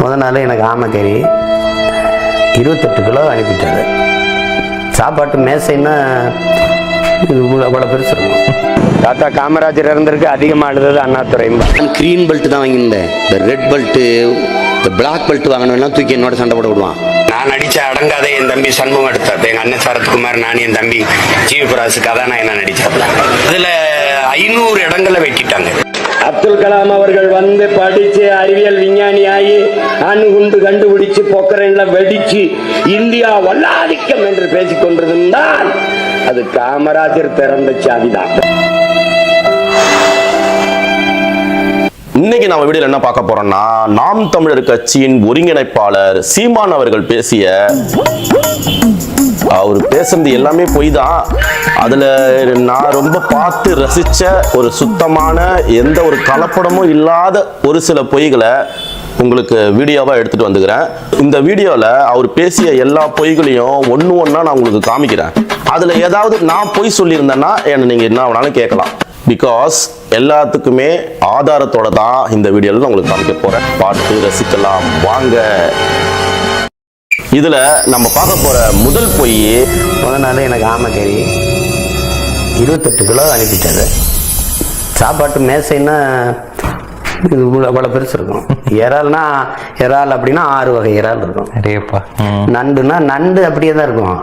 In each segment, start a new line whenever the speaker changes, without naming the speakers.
முதல் நாள் எனக்கு ஆமைக்கறி 28 கிலோ அனுப்பிட்டாரு. சாப்பாட்டு மேசைன்னா இது அவ்வளோ பெருசு இருக்கும். தாத்தா காமராஜர் இருந்திருக்கு அதிகமாக அழுதது அண்ணாதுரை.
கிரீன் பெல்ட் தான் வாங்கியிருந்தேன். இந்த ரெட் பெல்ட்டு இந்த பிளாக் பெல்ட் வாங்கணும்னா தூக்கி என்னோட சண்டை போட விடுவான்.
நான் நடிச்ச அடங்காத என் தம்பி சண்முகம் எடுத்தார். எங்கள் அண்ணன் சரத்குமார், நான், என் தம்பி ஜீவபிராசு கதாநாயகனா நடிச்சாப்ல. அதில் 500 இடங்களை வெட்டிட்டாங்க. அப்துல் கலாம் அவர்கள் வந்து படிச்சு அறிவியல் விஞ்ஞானி ஆகி அணுகுண்டு கண்டுபிடிச்சு பொக்கரன்ல வெடிச்சு இந்தியா வல்லாதிக்கம் என்று பேசிக் கொண்டிருந்தால் அது காமராஜர் பிறந்த சாதிதான்.
இன்னைக்கு நம்ம வீடியோல என்ன பார்க்க போறோம்னா, நாம் தமிழர் கட்சியின் ஒருங்கிணைப்பாளர் சீமான் அவர்கள் அவர் பேசுறது எல்லாமே பொய் தான். அதுல நான் ரொம்ப பார்த்து ரசிச்ச ஒரு சுத்தமான எந்த ஒரு கலப்படமும் இல்லாத ஒரு சில பொய்களை உங்களுக்கு வீடியோவா எடுத்துட்டு வந்துக்கிறேன். இந்த வீடியோல அவர் பேசிய எல்லா பொய்களையும் ஒண்ணா நான் உங்களுக்கு காமிக்கிறேன். அதுல ஏதாவது நான் பொய் சொல்லியிருந்தேன்னா நீங்க என்ன வேணாலும் கேட்கலாம். பிகாஸ் எல்லாத்துக்குமே ஆதாரத்தோட தான் இந்த வீடியோல உங்களுக்கு காமிக்க போறேன். பார்த்து ரசிக்கலாம் வாங்க. இதுல நம்ம பார்க்க போற முதல் பொய்,
முதல் நாள் எனக்கு ஆமைக்கறி 28 கிலோ அனுப்பிட்டாரு. சாப்பாட்டு மேசைன்னா இது அவ்வளோ பெருசு இருக்கும். இறால்னா இறால் அப்படின்னா 6 வகை இறால் இருக்கும். நண்டுனா நண்டு அப்படியே தான் இருக்கும்.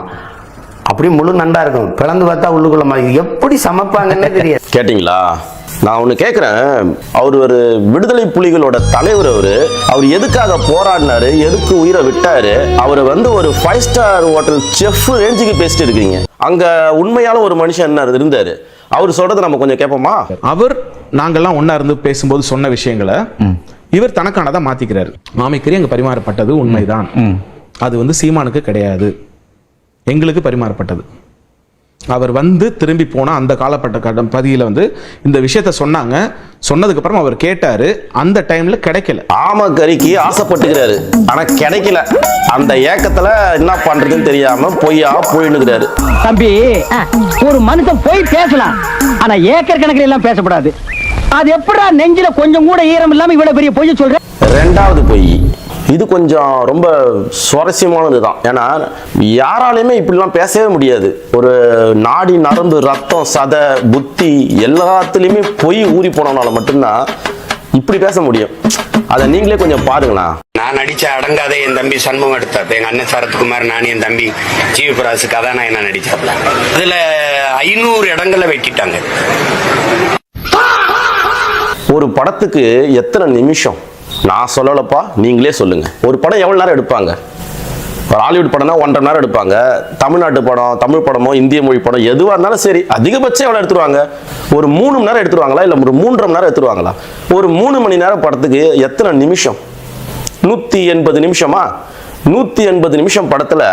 அப்படியே முழு நண்டா இருக்கும். பிளந்து பார்த்தா உள்ளுக்குள்ள மாதிரி எப்படி சமைப்பாங்கன்னே தெரியாது.
கேட்டீங்களா? நான் ஒண்ணு கேட்கிறேன். அவர் ஒரு விடுதலை புலிகளோட தலைவர். அவர் எதுக்காக போராடினாரு, எதுக்கு உயிரை விட்டாரு? அவர் ஒரு 5 ஸ்டார் ஹோட்டல் செஃப் ரேஞ்சுக்கு பேசிட்டு இருக்கீங்க. அங்க உண்மையான ஒரு மனுஷன் என்ன இருந்தாரு, அவர் சொல்றதை நம்ம கொஞ்சம் கேட்போமா?
அவர் நாங்கெல்லாம் ஒன்னா இருந்து பேசும்போது சொன்ன விஷயங்களை இவர் தனக்கானதா மாத்திக்கிறாரு. ஆமைக்கறி அங்க பரிமாறப்பட்டது உண்மைதான். அது சீமானுக்கு கிடையாது, எங்களுக்கு பரிமாறப்பட்டது. அவர் திரும்பி போன அந்த காலப்பட்ட பதியில இந்த விஷயத்த சொன்னாங்க. சொன்னதுக்கு அப்புறம் அவர் கேட்டாரு. அந்த டைம்ல கிடைக்கல.
ஆமைக்கறிக்கு ஆசைப்பட்டுக்கிறாரு, ஆனா கிடைக்கல. அந்த ஏக்கத்துல என்ன பண்றதுன்னு தெரியாம பொய்யா போயிடுகிறாரு.
தம்பி, ஒரு மனுஷன் போய் பேசலாம், ஆனா ஏக்கர் கணக்கில் எல்லாம் பேசக்கூடாது. அது எப்படா நெஞ்சில கொஞ்சம் கூட ஈரம் இல்லாம இவ்வளவு பெரிய பொய் சொல்ற?
ரெண்டாவது பொய், இது கொஞ்சம் ரொம்ப சுவாரஸ்யமானது தான். ஏன்னா யாராலையுமே இப்படிலாம் பேசவே முடியாது. ஒரு நாடி நரம்பு ரத்தம் சதை புத்தி எல்லாத்துலேயுமே பொய் ஊறி போனவனால மட்டும்தான் இப்படி பேச முடியும். அதை நீங்களே கொஞ்சம் பாருங்களா.
நான் நடிச்ச அடங்காத என் தம்பி சண்முகம் எடுத்தார். எங்கள் அண்ணன் சரத்குமார், நான், என் தம்பி ஜீவபிராசு கதாநாயகனா நடிச்சாப்ல. அதில் 500 இடங்களை வெட்டிட்டாங்க.
ஒரு படத்துக்கு எத்தனை நிமிஷம்? நான் சொல்லலப்பா, நீங்களே சொல்லுங்க. ஒரு படம் எவ்வளவு நேரம் எடுப்பாங்க? ஒரு ஹாலிவுட் படம்னா 1.5 மணி நேரம் எடுப்பாங்க. தமிழ்நாட்டு படம், தமிழ் படமோ இந்திய மொழி படம் எதுவாக இருந்தாலும் சரி, அதிகபட்சம் எவ்வளோ எடுத்துருவாங்க? ஒரு 3 மணி நேரம் எடுத்துருவாங்களா, இல்லை ஒரு 3.5 மணி நேரம் எடுத்துருவாங்களா? ஒரு 3 மணி நேரம் படத்துக்கு எத்தனை நிமிஷம்? 180 நிமிஷமா? 180 நிமிஷம் படத்துல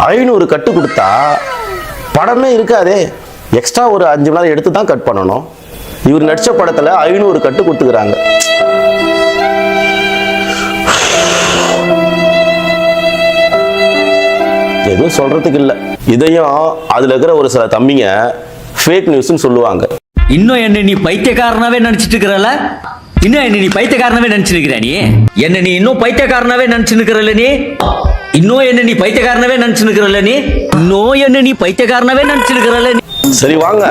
500 கட்டு கொடுத்தா படமே இருக்காதே. எக்ஸ்ட்ரா ஒரு 5 மணி நேரம் எடுத்து தான் கட் பண்ணணும். இவர் நடிச்ச படத்துல 500 கட்டு கொடுத்துக்கிறாங்க. எதுவும் சொல்றதுக்கு இல்ல. இதையும் அதுல இருக்கிற ஒரு சில தம்பிங்க ஃபேக் நியூஸ்னு சொல்லுவாங்க.
இன்னும் என்ன நீ பைத்தியக்காரனாவே நினைச்சிட்டு இருக்கிறல? இன்னும் என்ன நீ பைத்தியக்காரனாவே நினைச்சிட்டு இருக்கிற? நீ என்ன நீ இன்னும் பைத்தியக்காரனாவே நினைச்சு நிக்கிறல? நீ இன்னும் என்ன நீ பைத்தியக்காரனாவே நினைச்சு நிக்கிறல? நீ இன்னும் என்ன நீ பைத்தியக்காரனாவே நினைச்சு நிக்கிறல?
சரி வாங்க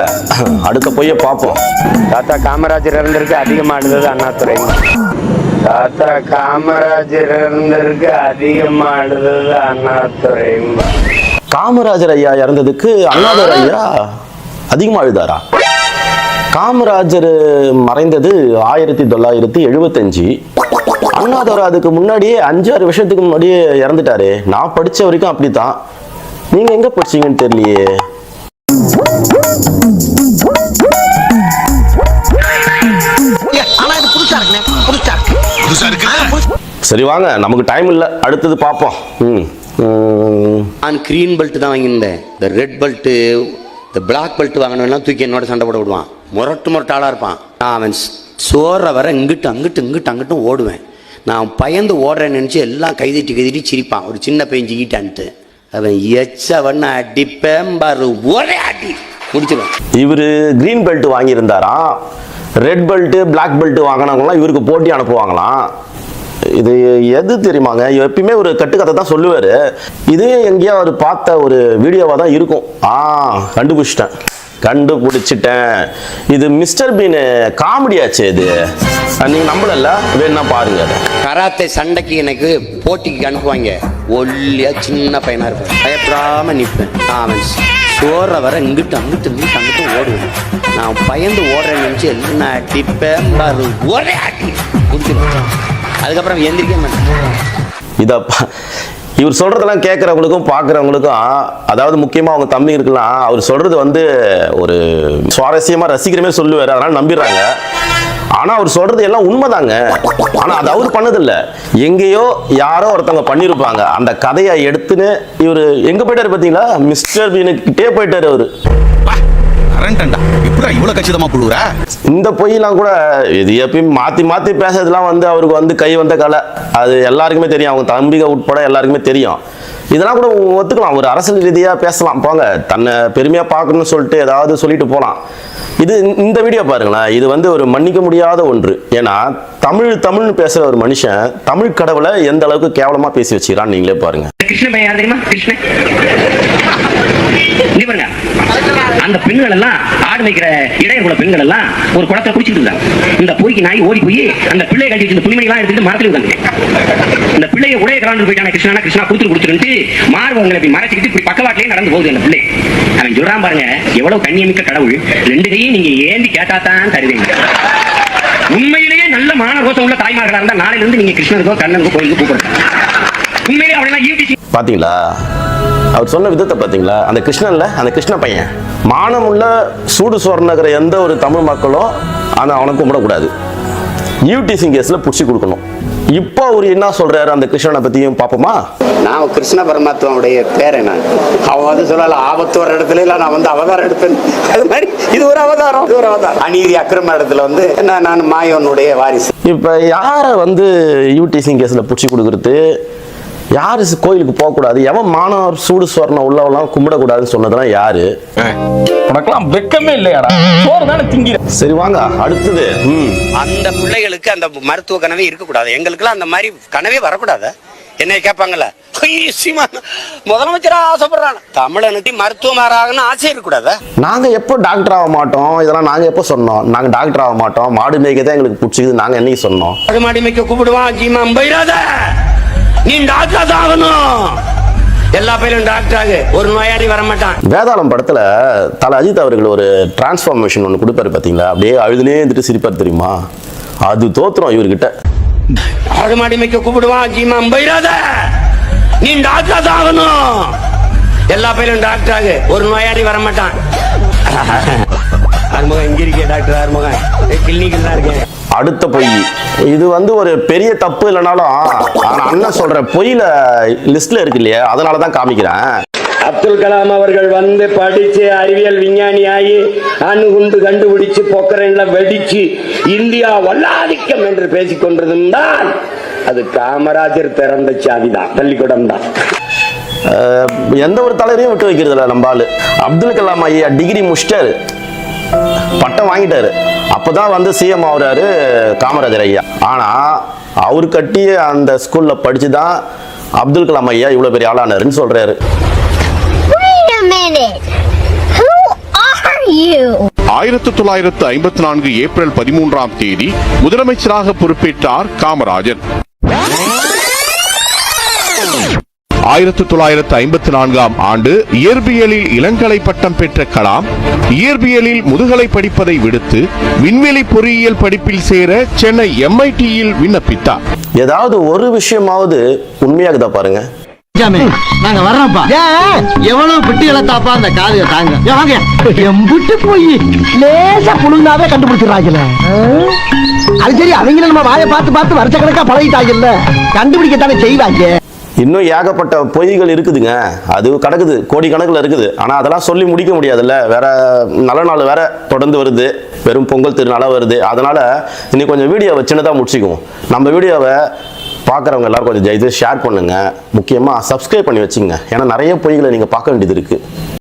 அடுத்த பொய்ய பாப்போம்.
தாத்தா காமராஜர் இருந்திருக்கு அதிகமாக அழுதது அண்ணாதுரை. தாத்தா காமராஜர் இருந்திருக்கு அதிகமாக அழுதது அண்ணாதுரை.
காமராஜர் ஐயா இறந்ததுக்கு அண்ணாதுரை ஐயா அதிகமா அழுதாரா? காமராஜர் மறைந்தது 1975. அண்ணாதுரை அதுக்கு முன்னாடியே 5-6 வருஷத்துக்கு முன்னாடியே இறந்துட்டாரு. நான் படிச்ச வரைக்கும் அப்படித்தான். நீங்க எங்க படிச்சீங்கன்னு தெரியலையே. சரி வாங்க, நமக்கு டைம் இல்ல, அடுத்தது பாப்போம்.
நான் கிரீன் பெல்ட் தான் வாங்கியிருந்தேன். இந்த ரெட் பெல்ட்டு இந்த பிளாக் பெல்ட் வாங்கணும்னா தூக்கி என்னோட சண்டை போட விடுவான். முரட்டு ஆளா இருப்பான். நான் அவன் சோற வர அங்கிட்டும் ஓடுவேன். நான் பயந்து ஓடுறேன்னு நினைச்சு எல்லாம் கைதிட்டு சிரிப்பான். ஒரு சின்ன பையன் ஜிக்கிட்டான்ட்டு அவன் எச்சவன் அடிப்பேம்பாரு, ஒரே அடி முடிச்சிடும்.
இவரு கிரீன் பெல்ட் வாங்கியிருந்தாராம். ரெட் பெல்ட் பிளாக் பெல்ட் வாங்கினவங்களாம் இவருக்கு போட்டி அனுப்புவாங்களாம். இது எது தெரியுமாங்க, எப்பயுமே ஒரு கட்டுக்கதை தான் சொல்லுவார். இது எங்கேயோ அவர் பார்த்த ஒரு வீடியோவாக தான் இருக்கும். கண்டுபிடிச்சிட்டேன். இது மிஸ்டர் பீன் காமெடியாச்சு. இது நீங்க நம்பல, வேணா பாருங்க.
கராத்தே சண்டைக்கு எனக்கு போட்டிக்கு அனுப்புவாங்க. ஒல்லியா சின்ன பையனா இருப்பேன், பயப்படாம நிற்பேன். அவன் சோற வர இங்கிட்டு ஓடுவேன். நான் பயந்து ஓடுறேன்னு நினைச்சு என்ன அடிப்பேன், ஒரே அடி குடிச்சிருக்கேன். அதுக்கப்புறம் எந்திரிக்க மாட்டேன்.
இதப்பா இவர் சொல்றதெல்லாம் கேட்கறவங்களுக்கும் பார்க்கறவங்களுக்கும், அதாவது முக்கியமா அவங்க தம்பி இருக்கலாம், அவர் சொல்றது வந்து ஒரு சுவாரஸ்யமா ரசிக்கிற மாதிரி சொல்லுவாரு, அதனால நம்பிடுறாங்க. ஆனா அவர் சொல்றது எல்லாம் உண்மைதாங்க. ஆனா அது அவர் பண்ணதில்லை, எங்கேயோ யாரோ ஒருத்தவங்க பண்ணிருப்பாங்க. அந்த கதையை எடுத்துன்னு இவரு எங்க போயிட்டாரு பாத்தீங்களா, மிஸ்டர் பீனுக்கிட்டே போயிட்டாரு அவரு.
இவ்வளவு கச்சிதமா புழுவுற
இந்த பொய்யெல்லாம் கூட இது எப்பயும் மாத்தி பேசுறதுலாம் வந்து அவருக்கு வந்து கை வந்த கலை. அது எல்லாருக்குமே தெரியும், அவங்க தம்பிக உட்பட எல்லாருக்குமே தெரியும். இதெல்லாம் கூட ஒத்துக்கலாம், ஒரு அரசியல் ரீதியா பேசலாம், போங்க தன்னை பெருமையா பார்க்கணும்னு சொல்லிட்டு ஏதாவது சொல்லிட்டு போகலாம். இது இந்த வீடியோ பாருங்களேன், இது வந்து ஒரு மன்னிக்க முடியாத ஒன்று. ஏன்னா தமிழ்னு பேசுற ஒரு மனுஷன் தமிழ் கடவுளை எந்த அளவுக்கு கேவலமா பேசி வச்சுக்கிறான்னு நீங்களே பாருங்க.
கிருஷ்ணன் பையன் தெரியுமா? கிருஷ்ணன் அந்த பெண்கள் எல்லாம் ஆடு மேய்க்கிற இடையகுல பெண்கள் எல்லாம் ஒரு குளத்துல குடிச்சிட்டு இருந்தாங்க. இந்த பொய்க்கு நாய் ஓடி போய் அந்த பிள்ளை கழிச்சு இந்த புலிமணி எல்லாம் எடுத்துட்டு மரத்துல இருக்காங்க. இந்த பிள்ளைய உடைய கலந்து போயிட்டான கிருஷ்ணா கொடுத்துட்டு மார்பங்களை இப்படி மறைச்சிக்கிட்டு இப்படி பக்கவாட்டிலேயே நடந்து போகுது அந்த பிள்ளை. அவன் சொல்றான் பாருங்க, எவ்வளவு கண்ணியமிக்க கடவுள், 2 கையும் நீங்க ஏந்தி கேட்டாதான் தருவீங்க. உண்மையிலேயே நல்ல மான கோஷம் உள்ள தாய்மார்களா இருந்தா நாளையில இருந்து நீங்க கிருஷ்ணருக்கோ கண்ணனுக்கோ கோயிலுக்கு கூப்பிடுங்க. உண்மையிலேயே அவளெல்லாம்
பாத்தீங்களா, அவர் சொன்ன விதத்தை பாத்தீங்களா? அந்த கிருஷ்ணன்ல அந்த கிருஷ்ண பையன் மானமுள்ள சூடு சொர்ணகிற எந்த ஒரு தமிழ் மக்களும் ஆனா அவனை கும்பிடக்கூடாது, யூடிசிங் கேஸ்ல புடிச்சு கொடுக்கணும். இப்போ அவர் என்ன சொல்றாரு அந்த கிருஷ்ணனை பத்தியும் பாப்போமா?
நான் கிருஷ்ண பரமாத்மாவுடைய பேரன். அவன் வந்து சொல்லல, ஆபத்து வர இடத்துல இல்ல நான் வந்து அவதாரம் எடுப்பேன். அது மாதிரி இது ஒரு அவதாரம். அநீதி அக்கிரம இடத்துல வந்து நான் மாயோனுடைய வாரிசு.
இப்ப யார வந்து யூடிசிங் கேஸ்ல புடிச்சு கொடுக்கறது, யாரு கோயிலுக்கு போக கூடாது, எவன் மாணவர் சூடு சொர்ணம் உள்ளவெல்லாம் கும்பிடக்கூடாதுன்னு சொன்னதெல்லாம் யாரு?
உனக்கெல்லாம் வெக்கமே இல்லையாடா, சோறு தானே திங்கிற.
சரி வாங்க அடுத்தது.
அந்த பிள்ளைகளுக்கு அந்த மருத்துவ கனவே இருக்கக்கூடாது, எங்களுக்கெல்லாம் அந்த மாதிரி கனவே வரக்கூடாது. என்ன கேட்பாங்கல்ல, முதலமைச்சரா ஆசைப்படுறாங்க, தமிழனுக்கு மருத்துவமாராகன்னு ஆசை இருக்கக்கூடாது.
நாங்க எப்போ டாக்டர் ஆக மாட்டோம், இதெல்லாம் நாங்க எப்போ சொன்னோம்? நாங்க டாக்டர் ஆக மாட்டோம், மாடு மேய்க்க தான் எங்களுக்கு பிடிச்சிக்குது, நாங்க என்னைக்கு சொன்னோம்?
மாடு மேய்க்க கூப்பிடுவான், ஜீமா போயிடாத, நீ டாக்டர் தான் ஆகணும். எல்லா பேரும் டாக்டர் ஆகு, ஒரு நோயாளி வர மாட்டான்.
வேதாளம் படத்துல தல அஜித் அவர்கள் ஒரு டிரான்ஸ்ஃபார்மேஷன் ஒன்று கொடுப்பாரு பாத்தீங்களா, அப்படியே அழுதுனே இருந்துட்டு சிரிப்பார் தெரியுமா, அது தோத்துரும் இவர்கிட்ட.
ஆடு மாடு மேய்க்க கூப்பிடுவான், ஜீமா போயிடாத, நீ டாக்டர் தான் ஆகணும். எல்லா பேரும் டாக்டர் ஆகு, ஒரு நோயாளி வர மாட்டான். ஆறுமுகம் இங்க இருக்கே டாக்டர், ஆறுமுகம் கிளினிக்கில் தான் இருக்கேன்.
அடுத்த பொய், இது வந்து ஒரு பெரிய தப்பு இல்லைனாலும் ஆனா அண்ணன் சொல்ற பொய்ல லிஸ்ட்ல இருக்கு இல்லையா, அதனாலதான் காமிக்கிறேன்.
அப்துல் கலாம் அவர்கள் வந்து படிச்சு அறிவியல் விஞ்ஞானி ஆகி அணுகுண்டு கண்டுபிடிச்சு பொக்கரன்ல வெடிச்சு இந்தியா வல்லாதிக்கம் என்று பேசிக் கொண்டிருந்தால் அது காமராஜர் பிறந்த சாதிதான், பள்ளிக்கூடம் தான்.
எந்த ஒரு தலைவரையும் விட்டு வைக்கிறது இல்லை நம்ம ஆளு. அப்துல் கலாம் ஐயா டிகிரி முடிச்சிட்டாரு, பட்டம் வாங்கிட்டாரு, அப்பதான் வந்து சிஎம் ஆகுறாரு காமராஜர் ஐயா. ஆனா அவர் கட்டிய அந்த ஸ்கூல்ல படிச்சுதான் அப்துல் கலாம் ஐயா இவ்வளவு பெரிய ஆளானாருன்னு சொல்றாரு.
1954 ஏப்ரல் 13ஆம் தேதி முதலமைச்சராக பொறுப்பேற்றார் காமராஜர். 1954ஆம் ஆண்டு இயற்பியலில் இளங்கலை பட்டம் பெற்ற கலாம் இயற்பியலில் முதுகலை படிப்பதை விடுத்து விண்வெளி பொறியியல் படிப்பில் சேர சென்னை MITயில் விண்ணப்பித்தார்.
ஏதாவது ஒரு விஷயமாவது உண்மையாகுதா பாருங்க.
நாங்க வர்றோம்ப்பா. எவ்வளவு பெட்டி இழத்தாப்பா அந்த காதுக தாங்க. வாங்க எம்பிட்டு போய் லேசா புழுந்தாவே கண்டுபிடிச்சிடறாங்கல்ல. அது சரி, அவங்க நம்ம வாயை பார்த்து வருஷக்கணக்கா பழகிட்டாங்கல்ல, கண்டுபிடிக்கத்தானே செய்வாங்க.
இன்னும் ஏகப்பட்ட பொய்கள் இருக்குதுங்க, அது கிடக்குது, கோடிக்கணக்கில் இருக்குது. ஆனால் அதெல்லாம் சொல்லி முடிக்க முடியாதுல்ல, வேற நல்ல நாள் வேற தொடர்ந்து வருது, வெறும் பொங்கல் திருநாளாக வருது. அதனால இன்னைக்கு கொஞ்சம் வீடியோவை சின்னதாக முடிச்சுக்குவோம். நம்ம வீடியோவை பார்க்குறவங்க எல்லாரும் கொஞ்சம் ஷேர் பண்ணுங்க, முக்கியமாக சப்ஸ்கிரைப் பண்ணி வச்சுங்க. ஏன்னா நிறைய பொய்களை நீங்கள் பார்க்க வேண்டியது இருக்குது.